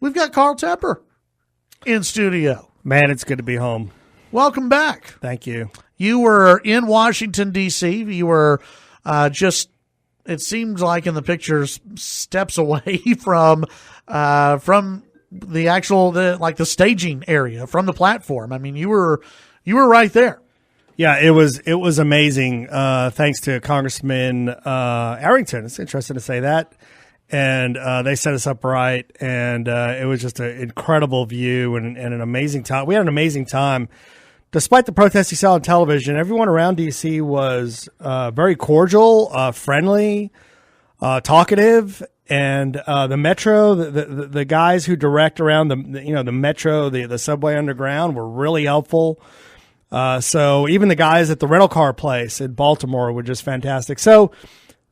we've got Carl Tepper in studio. Man, it's good to be home. Welcome back. Thank you. You were in Washington, D.C. You were just, it seems like in the pictures, steps away from the actual, the staging area, from the platform. I mean, you were right there. Yeah, it was amazing. Thanks to Congressman Arrington. It's interesting to say that. And they set us up right, and it was just an incredible view and an amazing time. We had an amazing time. Despite the protests you saw on television, everyone around D.C. was very cordial, friendly, talkative, and the metro, the guys who direct around the metro, the subway underground, were really helpful. So even the guys at the rental car place in Baltimore were just fantastic. So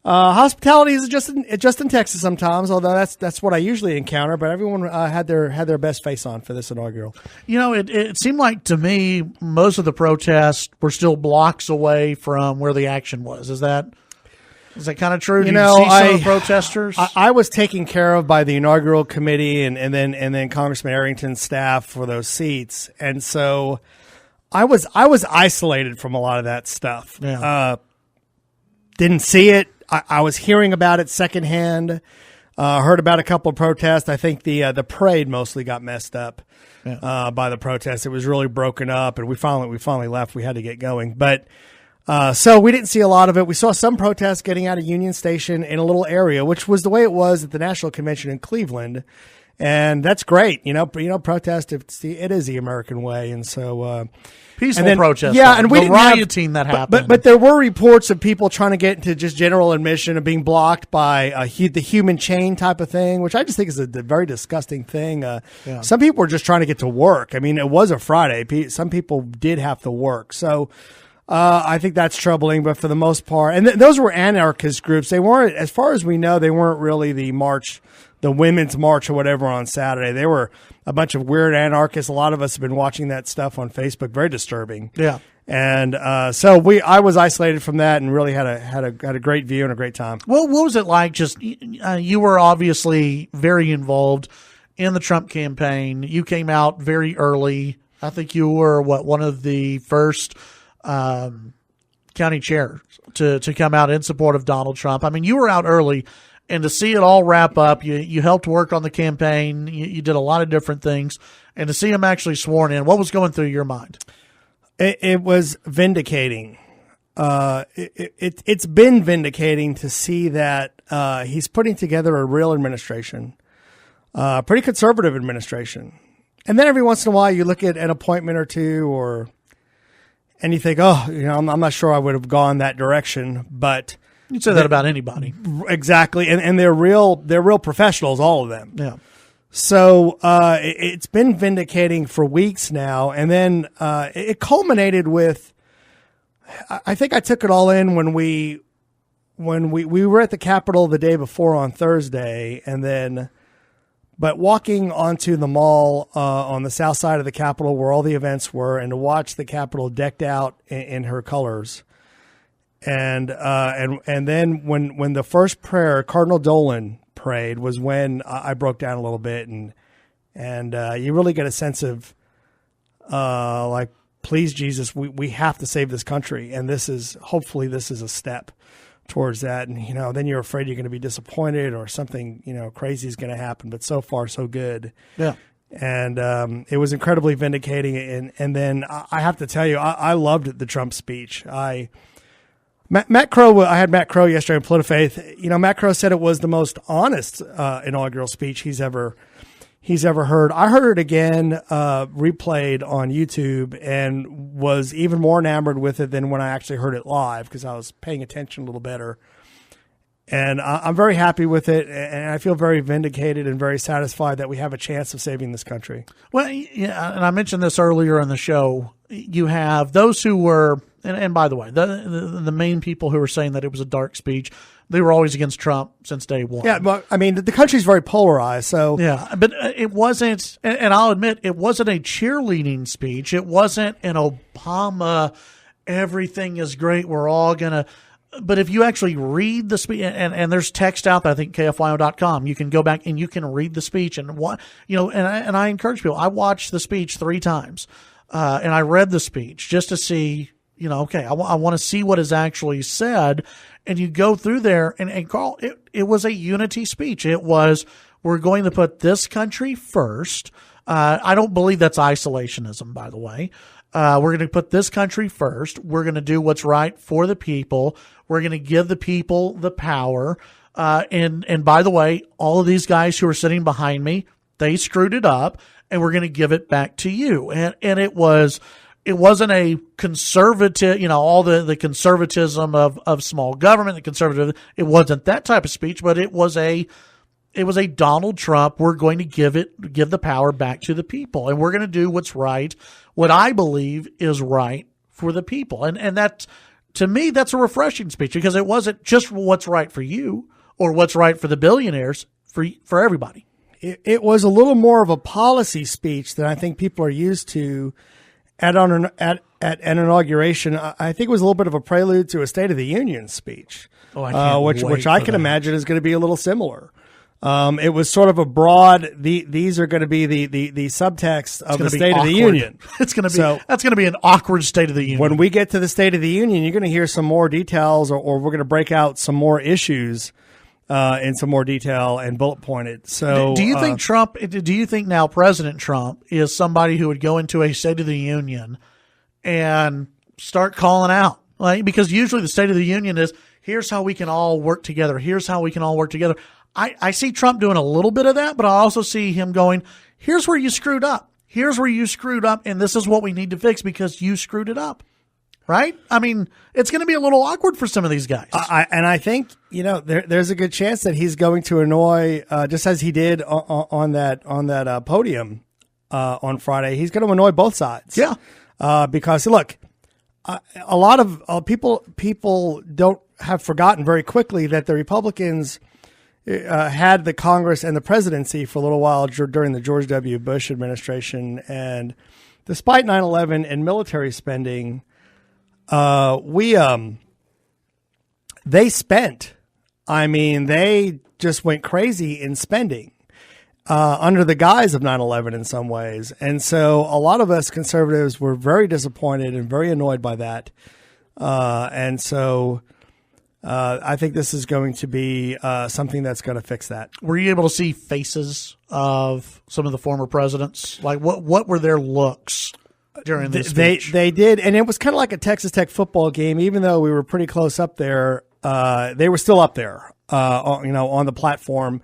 hospitality is just in Texas sometimes, although that's what I usually encounter. But everyone had their best face on for this inaugural. You know, it seemed like to me most of the protests were still blocks away from where the action was. Is that kind of true? Did you see some of the protesters? I was taken care of by the inaugural committee and then Congressman Arrington's staff for those seats, and so I was isolated from a lot of that stuff. Yeah. Didn't see it. I was hearing about it secondhand. Heard about a couple of protests. I think the parade mostly got messed up by the protests. It was really broken up, and we finally left. We had to get going, but so we didn't see a lot of it. We saw some protests getting out of Union Station in a little area, which was the way it was at the National Convention in Cleveland. And that's great. Protest, it is the American way. And so, peaceful protest. Yeah. And we the rioting that happened. But there were reports of people trying to get into just general admission of being blocked by the human chain type of thing, which I just think is a very disgusting thing. Some people were just trying to get to work. I mean, it was a Friday. Some people did have to work. So, I think that's troubling, but for the most part, and those were anarchist groups. They weren't, as far as we know, they weren't really the women's march or whatever on Saturday. They were a bunch of weird anarchists. A lot of us have been watching that stuff on Facebook. Very disturbing. Yeah. And so I was isolated from that and really had a great view and a great time. Well, what was it like? Just you were obviously very involved in the Trump campaign. You came out very early. I think you were one of the first county chairs to come out in support of Donald Trump. I mean, you were out early. And to see it all wrap up, you helped work on the campaign. You did a lot of different things. And to see him actually sworn in, what was going through your mind? It was vindicating. It's been vindicating to see that he's putting together a real administration, pretty conservative administration. And then every once in a while you look at an appointment or two and you think, I'm not sure I would have gone that direction, but you'd say that about anybody. Exactly. And they're real professionals, all of them. Yeah. So it's been vindicating for weeks now. And then it culminated with, I think I took it all in when we were at the Capitol the day before on Thursday, but walking onto the mall on the south side of the Capitol where all the events were, and to watch the Capitol decked out in her colors. And then when the first prayer, Cardinal Dolan prayed, was when I broke down a little bit, and you really get a sense of please Jesus, we have to save this country, and hopefully this is a step towards that. And then you're afraid you're going to be disappointed or something crazy is going to happen, but so far so good. Yeah. And it was incredibly vindicating. And then I have to tell you, I loved the Trump speech. Matt Crow, I had Matt Crow yesterday on PolitiFaith. Matt Crow said it was the most honest inaugural speech he's ever heard. I heard it again, replayed on YouTube, and was even more enamored with it than when I actually heard it live, because I was paying attention a little better. And I'm very happy with it, and I feel very vindicated and very satisfied that we have a chance of saving this country. Well, yeah, and I mentioned this earlier in the show. You have those who were, and by the way, the main people who were saying that it was a dark speech, they were always against Trump since day one. Yeah, but I mean, the country's very polarized, so. Yeah, but it wasn't, and I'll admit, it wasn't a cheerleading speech. It wasn't an Obama, everything is great, we're all going to. But if you actually read the speech, and there's text out there, I think KFYO.com, you can go back and you can read the speech and what, and I encourage people. I watched the speech 3 times, and I read the speech just to see, okay, I want to see what is actually said. And you go through there and Carl, it was a unity speech. It was, we're going to put this country first. I don't believe that's isolationism, by the way. We're going to put this country first. We're going to do what's right for the people. We're going to give the people the power. And by the way, all of these guys who are sitting behind me, they screwed it up, and we're going to give it back to you. And it wasn't a conservative, all the conservatism of small government, the conservative. It wasn't that type of speech, but it was a Donald Trump. We're going to give the power back to the people, and we're going to do what's right, what I believe is right for the people. And that, to me, that's a refreshing speech, because it wasn't just what's right for you or what's right for the billionaires, for everybody. It was a little more of a policy speech than I think people are used to at an inauguration. I think it was a little bit of a prelude to a State of the Union speech, which I can imagine is going to be a little similar. It was sort of a broad. These are going to be the subtext of the State of the Union. It's going to be that's going to be an awkward State of the Union. When we get to the State of the Union, you're going to hear some more details, or we're going to break out some more issues in some more detail and bullet pointed. So, do you think Trump? Do you think now President Trump is somebody who would go into a State of the Union and start calling out? Because usually the State of the Union is, here's how we can all work together. Here's how we can all work together. I see Trump doing a little bit of that, but I also see him going, here's where you screwed up. Here's where you screwed up, and this is what we need to fix because you screwed it up. Right? I mean, it's going to be a little awkward for some of these guys. I think, there's a good chance that he's going to annoy, just as he did on that podium on Friday. He's going to annoy both sides. Yeah. Because, look, a lot of people don't have forgotten very quickly that the Republicans had the Congress and the presidency for a little while during the George W. Bush administration. And despite 9/11 and military spending, they spent. I mean, they just went crazy in spending under the guise of 9/11 in some ways. And so a lot of us conservatives were very disappointed and very annoyed by that. And so I think this is going to be something that's going to fix that. Were you able to see faces of some of the former presidents? Like, what were their looks during this speech? They did, and it was kind of like a Texas Tech football game. Even though we were pretty close up there, they were still up there, on the platform.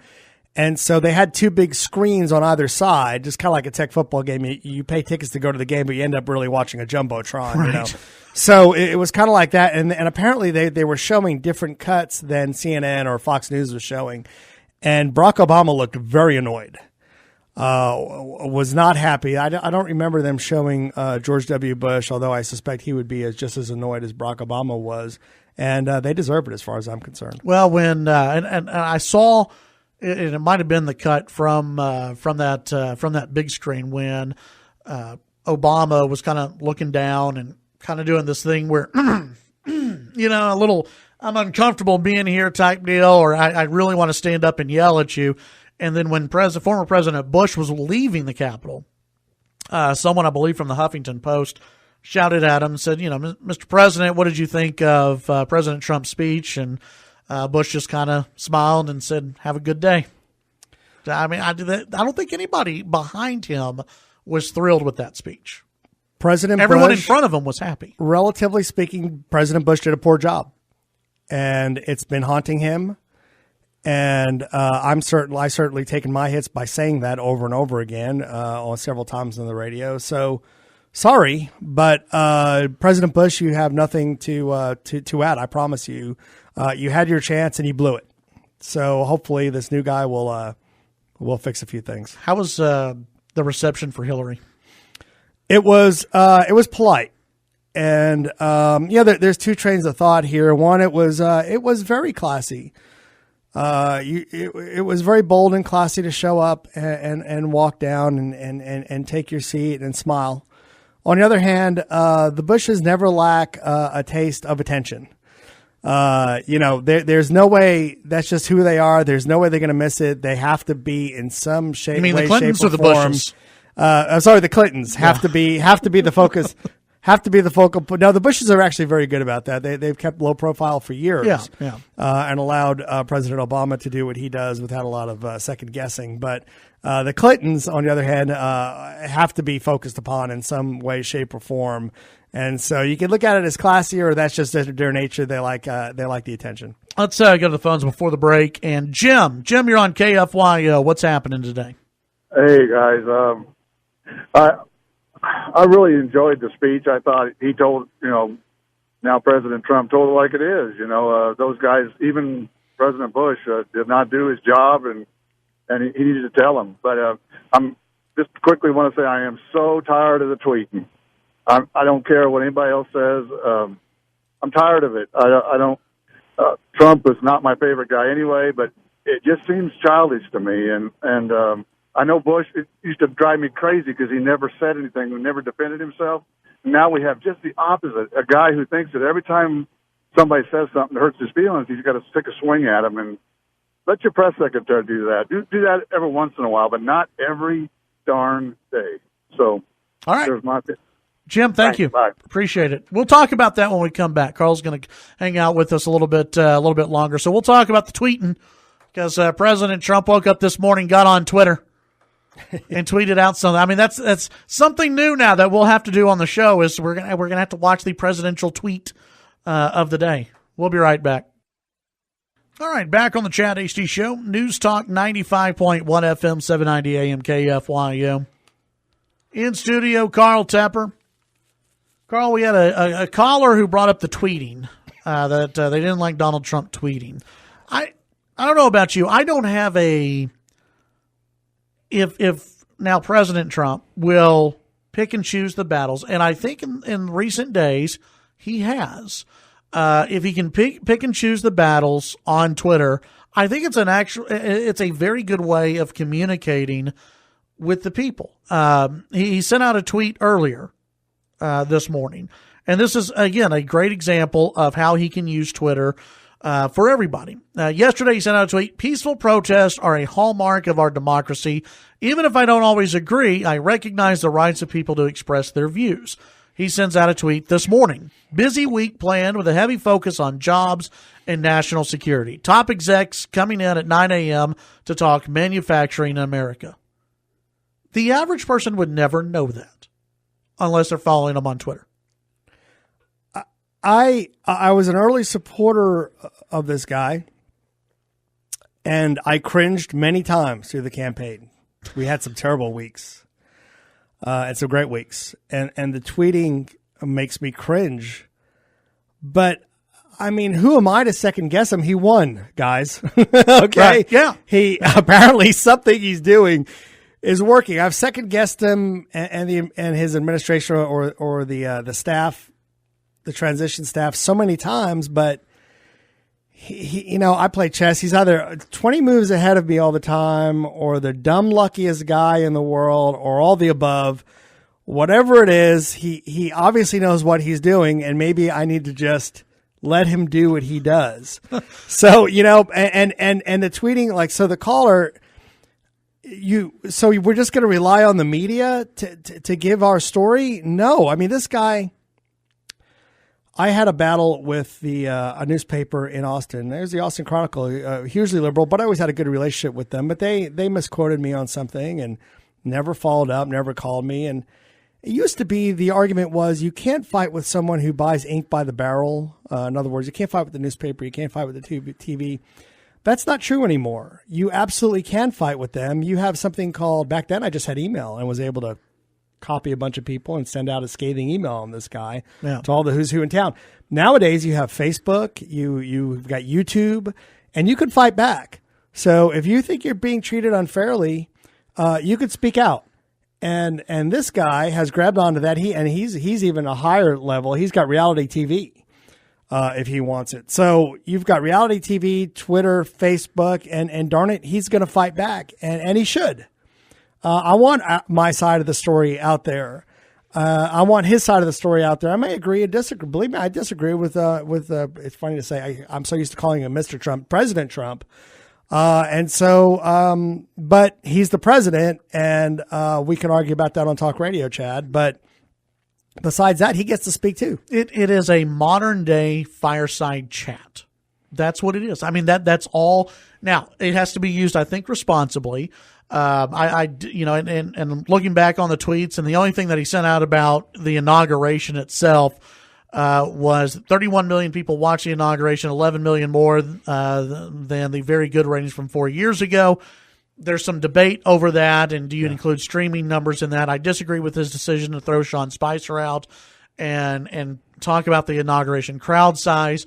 And so they had 2 big screens on either side, just kind of like a Tech football game. You pay tickets to go to the game, but you end up really watching a Jumbotron, right. So it was kind of like that. And apparently they were showing different cuts than CNN or Fox News was showing. And Barack Obama looked very annoyed, was not happy. I don't remember them showing George W. Bush, although I suspect he would be just as annoyed as Barack Obama was. And they deserve it as far as I'm concerned. Well, when and I saw – it might have been the cut from that big screen when Obama was kind of looking down and kind of doing this thing where, a little, I'm uncomfortable being here type deal, or I really want to stand up and yell at you. And then when former President Bush was leaving the Capitol, someone, I believe from the Huffington Post, shouted at him and said, Mr. President, what did you think of President Trump's speech? And Bush just kind of smiled and said, have a good day. I mean, I don't think anybody behind him was thrilled with that speech. Everyone in front of him was happy. Relatively speaking, President Bush did a poor job, and it's been haunting him. And I certainly taken my hits by saying that over and over again on several times on the radio. So sorry, but President Bush, you have nothing to add. I promise you. You had your chance and you blew it. So hopefully this new guy will fix a few things. How was the reception for Hillary? It was polite, and there's 2 trains of thought here. One, it was very classy. It was very bold and classy to show up and walk down and take your seat and smile. On the other hand, the Bushes never lack a taste of attention. There's no way. That's just who they are. There's no way they're going to miss it. They have to be in some shape. You mean way, the Clintons shape, or the form. Bushes? I'm sorry, the Clintons have to be the focus. Have to be the focal point. No, the Bushes are actually very good about that. They've kept low profile for years. And allowed President Obama to do what he does without a lot of second guessing. But the Clintons, on the other hand, have to be focused upon in some way, shape, or form. And so you can look at it as classy, or that's just their nature. They like the attention. Let's go to the phones before the break. And Jim, you're on KFYO. What's happening today? Hey guys, I really enjoyed the speech. I thought he told, now President Trump told it like it is. Those guys, even President Bush, did not do his job, and he needed to tell them. But I'm just quickly want to say I am so tired of the tweeting. I don't care what anybody else says. I'm tired of it. I don't. Trump is not my favorite guy anyway, but it just seems childish to me. And I know Bush, it used to drive me crazy because he never said anything, he never defended himself. Now we have just the opposite, a guy who thinks that every time somebody says something that hurts his feelings, he's got to take a swing at him. And let your press secretary do that. Do that every once in a while, but not every darn day. So, all right. There's my opinion. Jim, thank you. Bye. Appreciate it. We'll talk about that when we come back. Carl's going to hang out with us a little bit longer. So we'll talk about the tweeting because President Trump woke up this morning, got on Twitter, and tweeted out something. I mean, that's something new now that we'll have to do on the show. Is we're gonna have to watch the presidential tweet of the day. We'll be right back. All right, back on the Chad Hasty Show, News Talk 95.1 FM, 790 AM KFYO. In studio, Carl Tepper. Carl, we had a caller who brought up the tweeting, that they didn't like Donald Trump tweeting. I don't know about you. I don't have if now President Trump will pick and choose the battles, and I think in recent days he has. If he can pick and choose the battles on Twitter, I think it's a very good way of communicating with the people. He sent out a tweet earlier this morning. And this is, again, a great example of how he can use Twitter for everybody. Yesterday, he sent out a tweet, "Peaceful protests are a hallmark of our democracy. Even if I don't always agree, I recognize the rights of people to express their views." He sends out a tweet this morning. "Busy week planned with a heavy focus on jobs and national security. Top execs coming in at 9 a.m. to talk manufacturing in America." The average person would never know that unless they're following him on Twitter. I was an early supporter of this guy, and I cringed many times through the campaign. We had some terrible weeks, and some great weeks, and the tweeting makes me cringe. But I mean, who am I to second guess him? He won, guys. Okay, right. Yeah. He apparently something he's doing is working. I've second guessed him and his administration or the staff, the transition staff, so many times, but he I play chess. He's either 20 moves ahead of me all the time, or the dumb luckiest guy in the world, or all the above. Whatever it is, he obviously knows what he's doing, and maybe I need to just let him do what he does. So, and the tweeting, like, so the caller, so we're just going to rely on the media to give our story? No. I mean, this guy, I had a battle with a newspaper in Austin. There's the Austin Chronicle, hugely liberal, but I always had a good relationship with them. But they misquoted me on something and never followed up, never called me. And it used to be the argument was you can't fight with someone who buys ink by the barrel. In other words, you can't fight with the newspaper. You can't fight with the TV. That's not true anymore. You absolutely can fight with them. You have something called, back then I just had email and was able to copy a bunch of people and send out a scathing email on this guy to all the who's who in town. Nowadays you have Facebook, you've got YouTube, and you can fight back. So if you think you're being treated unfairly, you could speak out. And this guy has grabbed onto that. He's even a higher level. He's got reality TV. If he wants it. So you've got reality TV, Twitter, Facebook, and darn it, he's going to fight back, and he should. I want my side of the story out there. I want his side of the story out there. I may agree or disagree. Believe me, I disagree with it's funny to say, I'm so used to calling him Mr. Trump, President Trump. But he's the president, and we can argue about that on talk radio, Chad. But besides that, he gets to speak too. It is a modern day fireside chat. That's what it is. I mean, that's all. Now, it has to be used, I think, responsibly. And looking back on the tweets, and the only thing that he sent out about the inauguration itself was 31 million people watched the inauguration, 11 million more than the very good ratings from 4 years ago. There's some debate over that, and do you include streaming numbers in that? I disagree with his decision to throw Sean Spicer out and talk about the inauguration crowd size.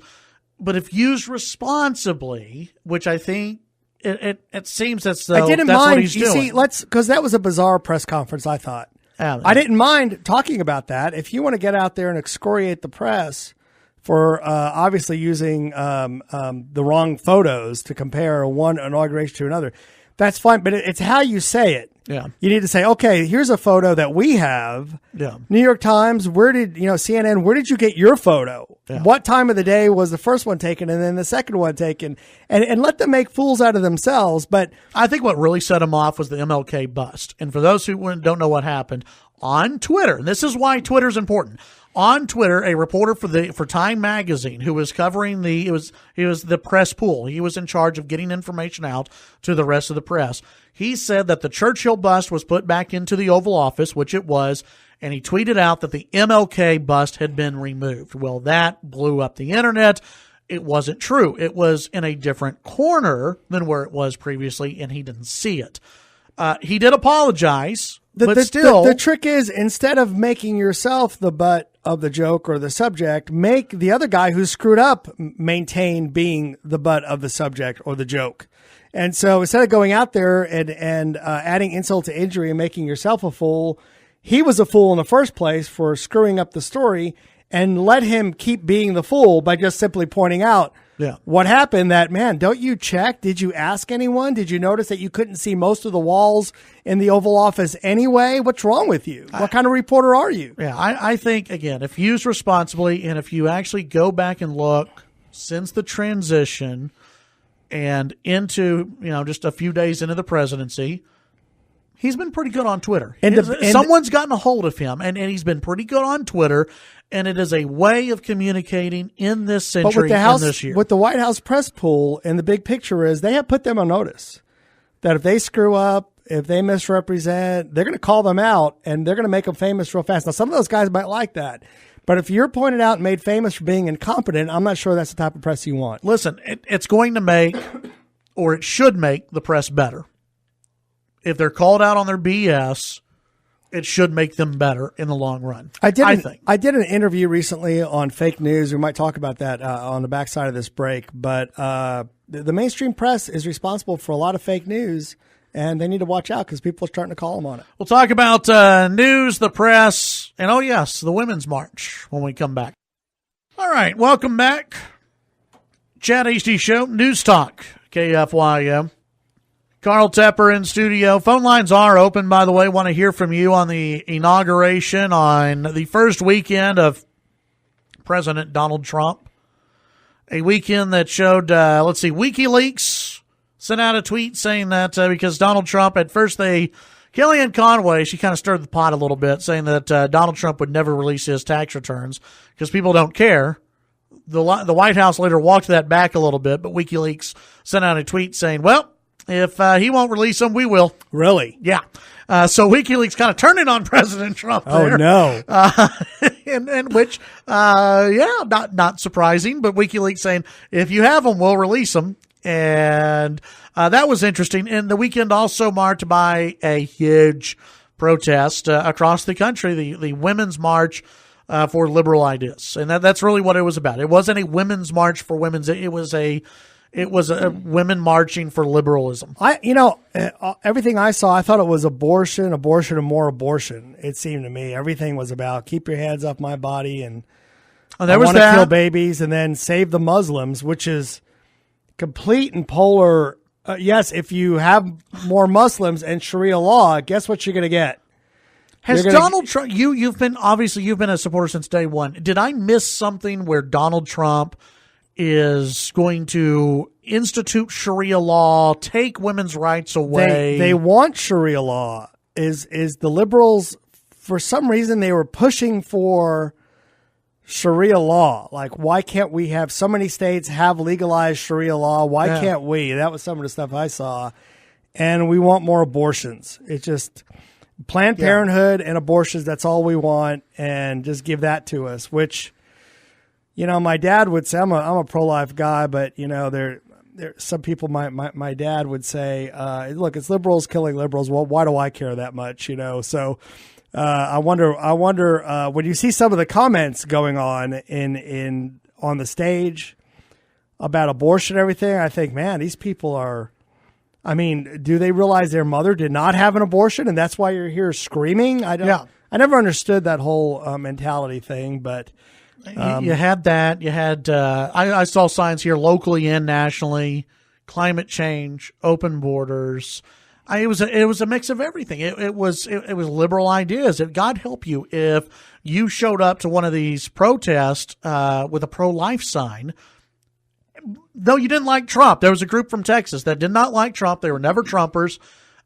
But if used responsibly, which I think it seems as though I didn't that's mind. what he's doing. Because that was a bizarre press conference, I thought. I didn't mind talking about that. If you want to get out there and excoriate the press for obviously using the wrong photos to compare one inauguration to another, that's fine. But it's how you say it. Yeah. You need to say, okay, here's a photo that we have. Yeah. New York Times, CNN, where did you get your photo? Yeah. What time of the day was the first one taken and then the second one taken? And let them make fools out of themselves. But I think what really set him off was the MLK bust. And for those who don't know what happened, on Twitter, and this is why Twitter's important. On Twitter, a reporter for Time Magazine who was covering he was the press pool. He was in charge of getting information out to the rest of the press. He said that the Churchill bust was put back into the Oval Office, which it was, and he tweeted out that the MLK bust had been removed. Well, that blew up the internet. It wasn't true. It was in a different corner than where it was previously, and he didn't see it. He did apologize, but still. The trick is, instead of making yourself the butt of the joke or the subject, make the other guy who screwed up maintain being the butt of the subject or the joke. And so instead of going out there and adding insult to injury and making yourself a fool, he was a fool in the first place for screwing up the story, and let him keep being the fool by just simply pointing out what happened. That, man, don't you check? Did you ask anyone? Did you notice that you couldn't see most of the walls in the Oval Office anyway? What's wrong with you? What kind of reporter are you? Yeah, I think, again, if used responsibly and if you actually go back and look since the transition and into, just a few days into the presidency, he's been pretty good on Twitter. Someone's gotten a hold of him, and he's been pretty good on Twitter, and it is a way of communicating in this century and this year. With the White House press pool, and the big picture is they have put them on notice that if they screw up, if they misrepresent, they're going to call them out, and they're going to make them famous real fast. Now, some of those guys might like that. But if you're pointed out and made famous for being incompetent, I'm not sure that's the type of press you want. Listen, it's going to make, or it should make, the press better. If they're called out on their BS, it should make them better in the long run. I think. I did an interview recently on fake news. We might talk about that on the backside of this break. But the mainstream press is responsible for a lot of fake news, and they need to watch out because people are starting to call them on it. We'll talk about news, the press, and, oh, yes, the Women's March when we come back. All right, welcome back. Chad Hasty Show, News Talk, KFYO. Carl Tepper in studio. Phone lines are open, by the way. Want to hear from you on the inauguration on the first weekend of President Donald Trump. A weekend that showed, WikiLeaks sent out a tweet saying that because Donald Trump, at first Kellyanne Conway, she kind of stirred the pot a little bit, saying that Donald Trump would never release his tax returns because people don't care. The White House later walked that back a little bit, but WikiLeaks sent out a tweet saying, well, if he won't release them, we will. Really? Yeah. So WikiLeaks kind of turned it on President Trump there. Oh, no. And which, not surprising, but WikiLeaks saying, if you have them, we'll release them. And that was interesting. And the weekend also marked by a huge protest across the country, the Women's March for Liberal Ideas. And that's really what it was about. It wasn't a women's march for women's. It was a women marching for liberalism. Everything I saw, I thought it was abortion, and more abortion. It seemed to me everything was about keep your hands off my body, and I want to kill babies, and then save the Muslims, which is complete and polar. Yes, if you have more Muslims and Sharia law, guess what you're going to get? Has Donald Trump? You've been a supporter since day one. Did I miss something where Donald Trump is going to institute Sharia law, take women's rights away? They want Sharia law. Is the liberals, for some reason, they were pushing for Sharia law. Like, why can't we have so many states have legalized Sharia law? Why can't we? That was some of the stuff I saw. And we want more abortions. It's just Planned Parenthood and abortions. That's all we want. And just give that to us, which, my dad would say, I'm a pro-life guy, but, there some people, my dad would say, look, it's liberals killing liberals. Well, why do I care that much? So I wonder when you see some of the comments going on on the stage about abortion and everything, I think, man, these people are, do they realize their mother did not have an abortion and that's why you're here screaming? I never understood that whole mentality thing, but you had that. You had I saw signs here locally and nationally: climate change, open borders. It was a mix of everything. It was liberal ideas. God help you if you showed up to one of these protests with a pro-life sign. Though you didn't like Trump, there was a group from Texas that did not like Trump. They were never Trumpers,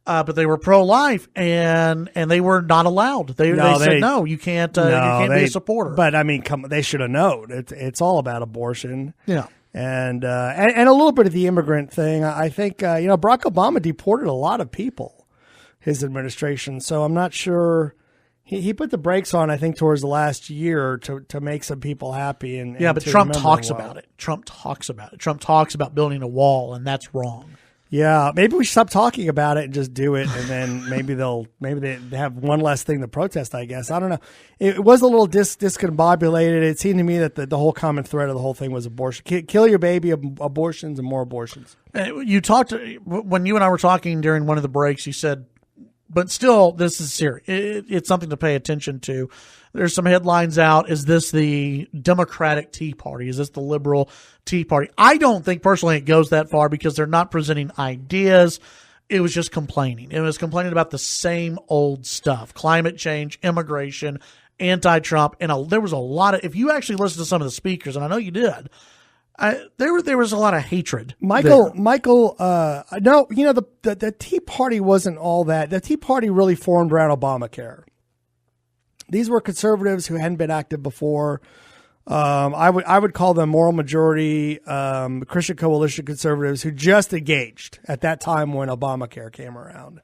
but they were pro-life, and they were not allowed. They said no, you can't. You can't be a supporter. But they should have known. It's all about abortion. Yeah. And a little bit of the immigrant thing. I think Barack Obama deported a lot of people, his administration. So I'm not sure he put the brakes on. I think towards the last year to make some people happy. But Trump talks about it. Trump talks about it. Trump talks about building a wall, and that's wrong. Yeah, maybe we should stop talking about it and just do it, and then maybe they have one less thing to protest, I guess. I don't know. It was a little discombobulated. It seemed to me that the whole common thread of the whole thing was abortion. Kill your baby, abortions, and more abortions. You talked when you and I were talking during one of the breaks. You said, but still, this is serious. It's something to pay attention to. There's some headlines out. Is this the Democratic Tea Party? Is this the liberal Tea Party? I don't think personally it goes that far because they're not presenting ideas. It was just complaining. It was complaining about the same old stuff: climate change, immigration, anti-Trump, and there was a lot of. If you actually listen to some of the speakers, and I know you did, there was a lot of hatred. Michael, no, the Tea Party wasn't all that. The Tea Party really formed around Obamacare. These were conservatives who hadn't been active before. I would call them moral majority Christian coalition conservatives who just engaged at that time when Obamacare came around,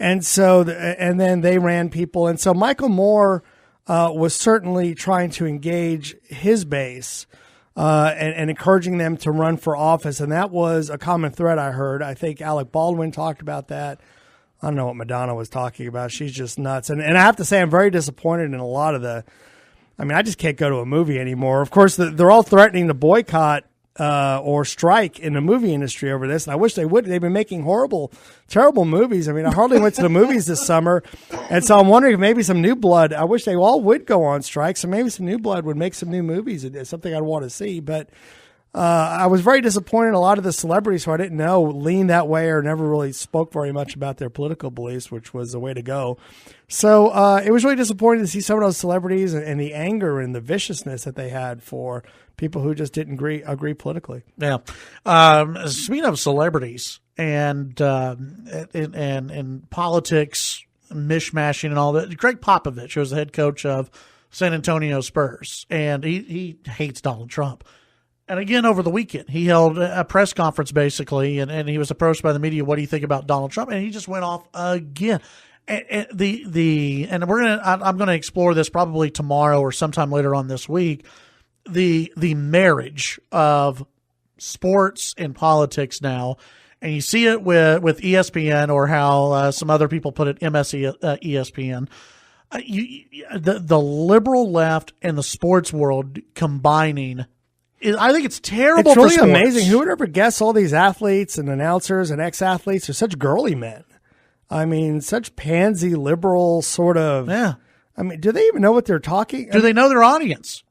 and so and then they ran people, and so Michael Moore was certainly trying to engage his base and encouraging them to run for office, and that was a common thread I heard. I think Alec Baldwin talked about that. I don't know what Madonna was talking about. She's just nuts. And I have to say, I'm very disappointed in a lot of I just can't go to a movie anymore. Of course, they're all threatening to boycott or strike in the movie industry over this. And I wish they would. They've been making horrible, terrible movies. I hardly went to the movies this summer. And so I'm wondering if maybe some new blood, I wish they all would go on strike. So maybe some new blood would make some new movies. It's something I'd want to see. But I was very disappointed in a lot of the celebrities who I didn't know leaned that way or never really spoke very much about their political beliefs, which was the way to go. So it was really disappointing to see some of those celebrities and the anger and the viciousness that they had for people who just didn't agree politically. Yeah. Speaking of celebrities and politics, mishmashing and all that, Greg Popovich was the head coach of San Antonio Spurs, and he hates Donald Trump. And again, over the weekend, he held a press conference basically, and he was approached by the media. What do you think about Donald Trump? And he just went off again. And I'm gonna explore this probably tomorrow or sometime later on this week. The marriage of sports and politics now, and you see it with ESPN, or how some other people put it, ESPN. The liberal left and the sports world combining. I think it's terrible. It's really for sports. amazing. Who would ever guess all these athletes and announcers and ex-athletes are such girly men? Such pansy liberal sort of. Yeah. Do they even know what they're talking? Do they know their audience?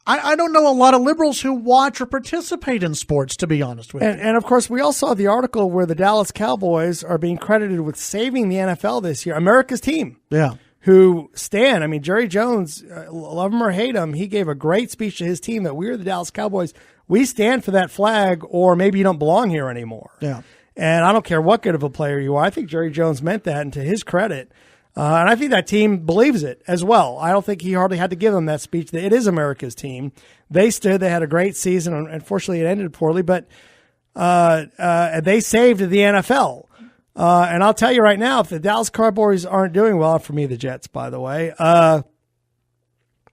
I don't know a lot of liberals who watch or participate in sports, to be honest with you. And of course, we all saw the article where the Dallas Cowboys are being credited with saving the NFL this year, America's team. Yeah. who stand. I mean, Jerry Jones, love him or hate him, he gave a great speech to his team that we're the Dallas Cowboys. We stand for that flag, or maybe you don't belong here anymore. Yeah. And I don't care what good of a player you are. I think Jerry Jones meant that, and to his credit, and I think that team believes it as well. I don't think he hardly had to give them that speech. It is America's team. They stood. They had a great season. Unfortunately, it ended poorly, but they saved the NFL. And I'll tell you right now, if the Dallas Cowboys aren't doing well, for me, the Jets, by the way,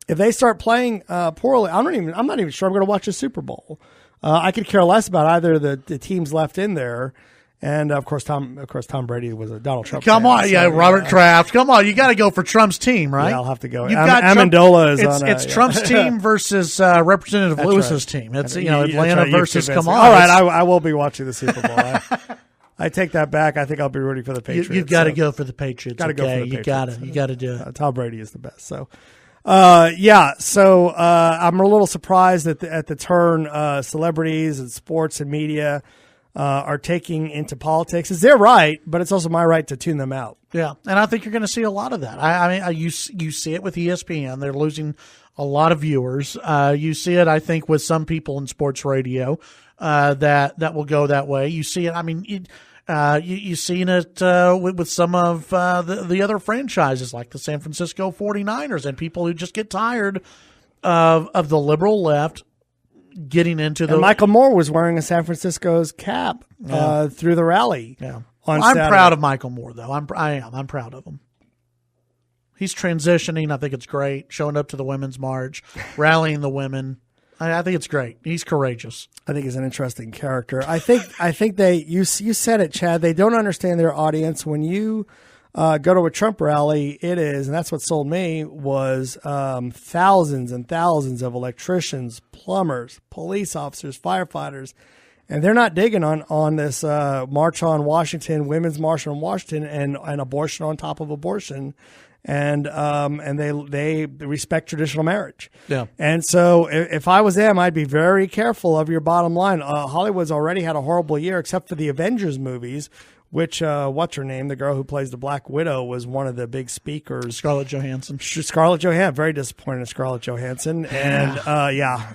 if they start playing poorly, I'm not even sure I'm going to watch a Super Bowl. I could care less about either the teams left in there. And of course, Tom Brady was a Donald Trump. Come fan, on, yeah, Robert Kraft. Come on, you got to go for Trump's team, right? Yeah, I'll have to go. You've got Amendola is it's Trump's team versus Representative Lewis's team. It's Atlanta versus. Come on, all right, I will be watching the Super Bowl. I take that back. I think I'll be rooting for the Patriots. You've got to go for the Patriots. Got to go for the Patriots. You got to do it. Tom Brady is the best. So. So I'm a little surprised at the turn celebrities and sports and media are taking into politics. It's their right, but it's also my right to tune them out. Yeah, and I think you're going to see a lot of that. I mean, you see it with ESPN. They're losing a lot of viewers. You see it, I think, with some people in sports radio that will go that way. You see it. I mean, you've seen it with some of the other franchises like the San Francisco 49ers and people who just get tired of the liberal left getting into the. And Michael Moore was wearing a San Francisco's cap through the rally. Yeah, on I'm Saturday. proud of Michael Moore though. I'm proud of him. He's transitioning. I think it's great. Showing up to the women's march, rallying the women. I think it's great. He's courageous. I think he's an interesting character. I think you said it, Chad. They don't understand their audience. When you go to a Trump rally, it is, and that's what sold me, was thousands and thousands of electricians, plumbers, police officers, firefighters, and they're not digging on this March on Washington, Women's March on Washington, and abortion on top of abortion. And they respect traditional marriage. Yeah. And so if I was them, I'd be very careful of your bottom line. Hollywood's already had a horrible year, except for the Avengers movies, which what's her name, the girl who plays the Black Widow, was one of the big speakers. Scarlett Johansson. Very disappointed in Scarlett Johansson. And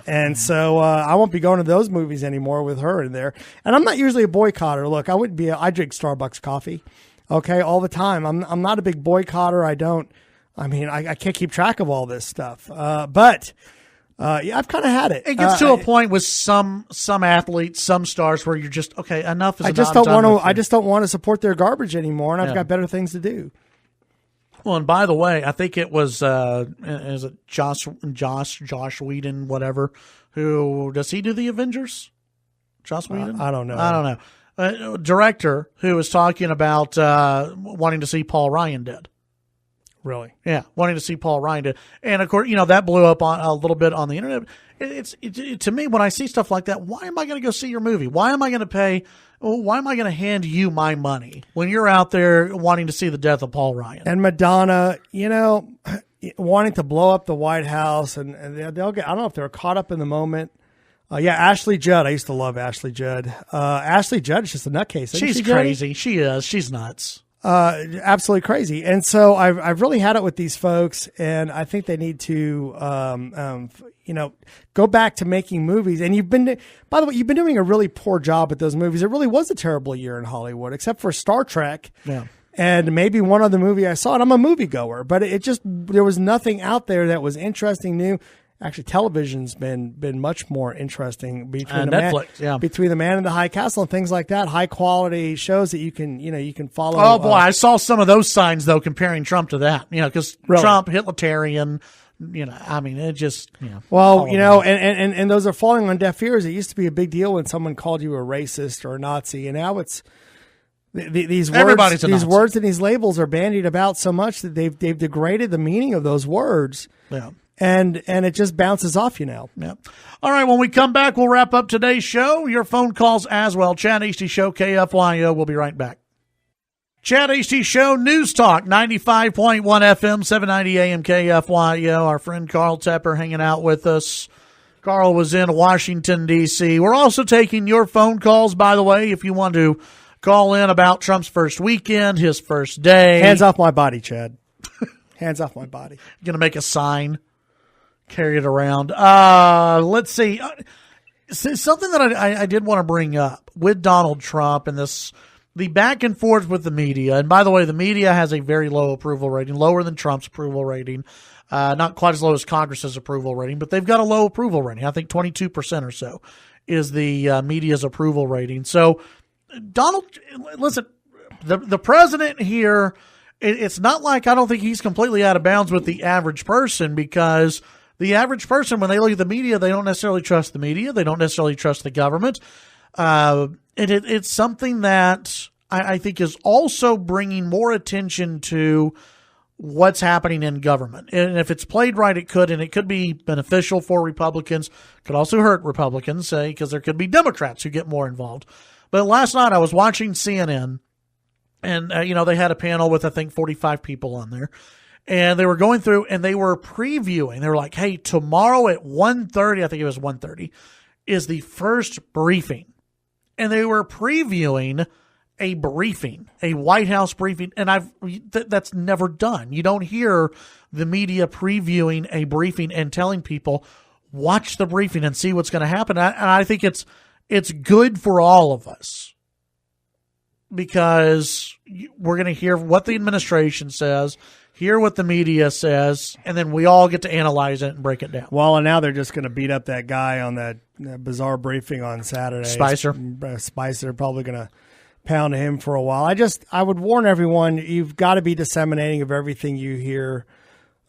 and so I won't be going to those movies anymore with her in there. And I'm not usually a boycotter. Look, I drink Starbucks coffee. Okay, all the time. I'm not a big boycotter. I can't keep track of all this stuff. But I've kind of had it. It gets to a point with some athletes, some stars, where you're just enough is enough. I just don't want to support their garbage anymore, and I've got better things to do. Well, and by the way, I think it was is it Josh Whedon, whatever. Who does he do the Avengers? Josh Whedon? I don't know. Director who was talking about wanting to see Paul Ryan dead. Really? Yeah, wanting to see Paul Ryan dead. And of course, that blew up on a little bit on the internet. To me, when I see stuff like that, why am I going to go see your movie? Why am I going to pay? Why am I going to hand you my money when you're out there wanting to see the death of Paul Ryan? And Madonna, wanting to blow up the White House, and they'll get. I don't know if they're caught up in the moment. Ashley Judd. I used to love Ashley Judd. Ashley Judd is just a nutcase. She's crazy. She is. She's nuts. Absolutely crazy. And so I've really had it with these folks, and I think they need to, go back to making movies. And by the way, you've been doing a really poor job at those movies. It really was a terrible year in Hollywood, except for Star Trek. Yeah. And maybe one other movie I saw, and I'm a moviegoer, but there was nothing out there that was interesting, new. Actually, television's been much more interesting between Netflix, between The Man in the High Castle and things like that. High quality shows that you can follow. Oh boy, I saw some of those signs though, comparing Trump to that. Because really? Trump, Hitleritarian. It just. Well, and those are falling on deaf ears. It used to be a big deal when someone called you a racist or a Nazi, and now it's. These words and these labels are bandied about so much that they've degraded the meaning of those words. Yeah. And it just bounces off you now. Yeah. All right, when we come back, we'll wrap up today's show. Your phone calls as well. Chad Hasty Show, KFYO. We'll be right back. Chad Hasty Show, News Talk, 95.1 FM, 790 AM KFYO. Our friend Carl Tepper hanging out with us. Carl was in Washington, D.C. We're also taking your phone calls, by the way, if you want to call in about Trump's first weekend, his first day. Hands off my body, Chad. Hands off my body. Going to make a sign, carry it around. Let's see. Something that I did want to bring up with Donald Trump and the back and forth with the media. And by the way, the media has a very low approval rating, lower than Trump's approval rating. Not quite as low as Congress's approval rating, but they've got a low approval rating. I think 22% or so is the media's approval rating. So listen, the president here, it's not like I don't think he's completely out of bounds with the average person, because the average person, when they look at the media, they don't necessarily trust the media. They don't necessarily trust the government. It's something that I think is also bringing more attention to what's happening in government. And if it's played right, it could be beneficial for Republicans. Could also hurt Republicans, because there could be Democrats who get more involved. But last night I was watching CNN, and they had a panel with I think 45 people on there, and they were going through and they were previewing. They were like, "Hey, tomorrow at 1:30, I think it was 1:30, is the first briefing," and they were previewing a briefing, a White House briefing, and that's never done. You don't hear the media previewing a briefing and telling people, watch the briefing and see what's going to happen. And I think it's good for all of us, because we're going to hear what the administration says, hear what the media says, and then we all get to analyze it and break it down. Well, and now they're just going to beat up that guy on that bizarre briefing on Saturday. Spicer, probably going to pound him for a while. I would warn everyone, you've got to be disseminating of everything you hear,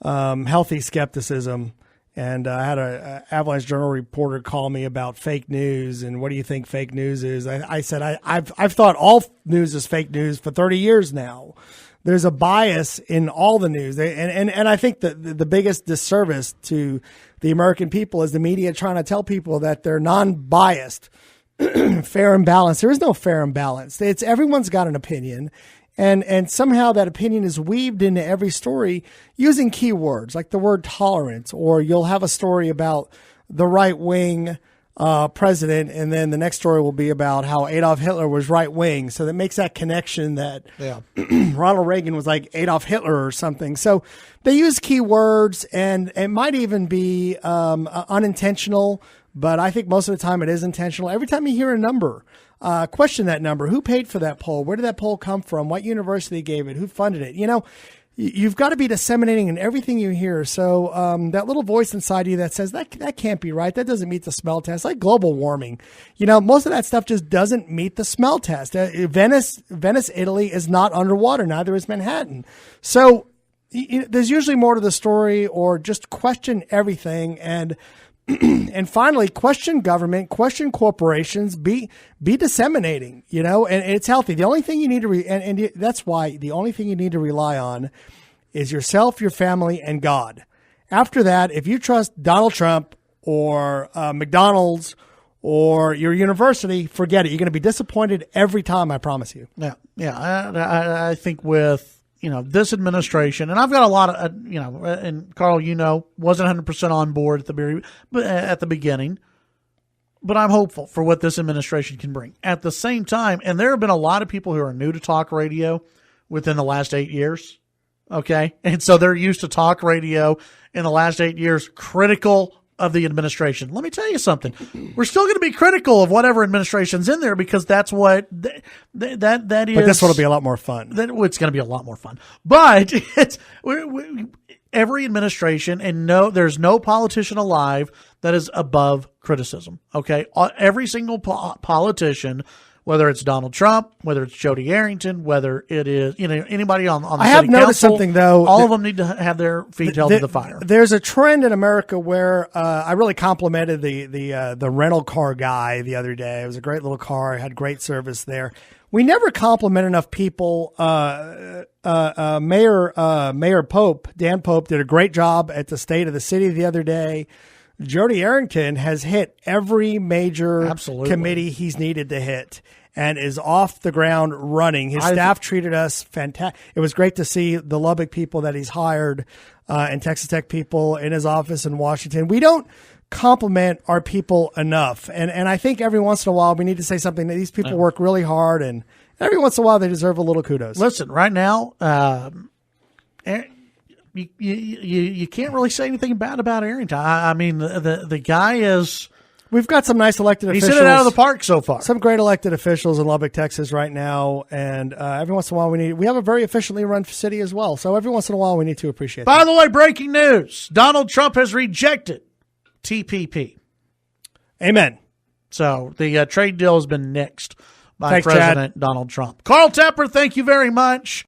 healthy skepticism. And I had a Avalanche Journal reporter call me about fake news, and what do you think fake news is? I said I've thought all news is fake news for 30 years now. There's a bias in all the news, and I think that the biggest disservice to the American people is the media trying to tell people that they're non-biased, fair and balanced. There is no fair and balanced. It's everyone's got an opinion. And somehow that opinion is weaved into every story using keywords like the word tolerance, or you'll have a story about the right wing president, and then the next story will be about how Adolf Hitler was right wing. So that makes that connection that Ronald Reagan was like Adolf Hitler or something. So they use keywords, and it might even be unintentional, but I think most of the time it is intentional. Every time you hear a number, question that number. Who paid for that poll? Where did that poll come from? What university gave it? Who funded it? You've got to be disseminating in everything you hear. So that little voice inside you that says that can't be right, that doesn't meet the smell test, like global warming. Most of that stuff just doesn't meet the smell test. Venice, Italy is not underwater. Neither is Manhattan. So there's usually more to the story, or just question everything. And finally, question government, question corporations, be disseminating, and it's healthy. The only thing you need to and that's why the only thing you need to rely on is yourself, your family, and God. After that, if you trust Donald Trump or McDonald's or your university, forget it. You're going to be disappointed every time, I promise you. Yeah. I think with this administration, and I've got a lot of, and Carl, wasn't 100% on board at the beginning, but I'm hopeful for what this administration can bring. At the same time, and there have been a lot of people who are new to talk radio within the last 8 years, okay? And so they're used to talk radio in the last 8 years, critical of the administration. Let me tell you something. We're still going to be critical of whatever administration's in there, because that's what that is. But this one will be a lot more fun. It's going to be a lot more fun. But every administration, and there's no politician alive that is above criticism. Okay, every single politician, whether it's Donald Trump, whether it's Jody Arrington, whether it is anybody on the city council. I have noticed something though. All of them need to have their feet held to the fire. There's a trend in America where I really complimented the rental car guy the other day. It was a great little car. It had great service there. We never compliment enough people. Mayor Pope, Dan Pope, did a great job at the State of the City the other day. Jody Arrington has hit every major committee he's needed to hit, and is off the ground running. His staff treated us fantastic. It was great to see the Lubbock people that he's hired, and Texas Tech people in his office in Washington. We don't compliment our people enough, and I think every once in a while we need to say something that these people work really hard, and every once in a while they deserve a little kudos. Listen, right now, you can't really say anything bad about Arrington. I mean, the guy is. We've got some nice elected officials. He's hit it out of the park so far. Some great elected officials in Lubbock, Texas right now. And every once in a while we have a very efficiently run city as well. So every once in a while we need to appreciate that. By the way, breaking news. Donald Trump has rejected TPP. Amen. So the trade deal has been nixed by Thanks, President Chad. Donald Trump. Carl Tepper, thank you very much.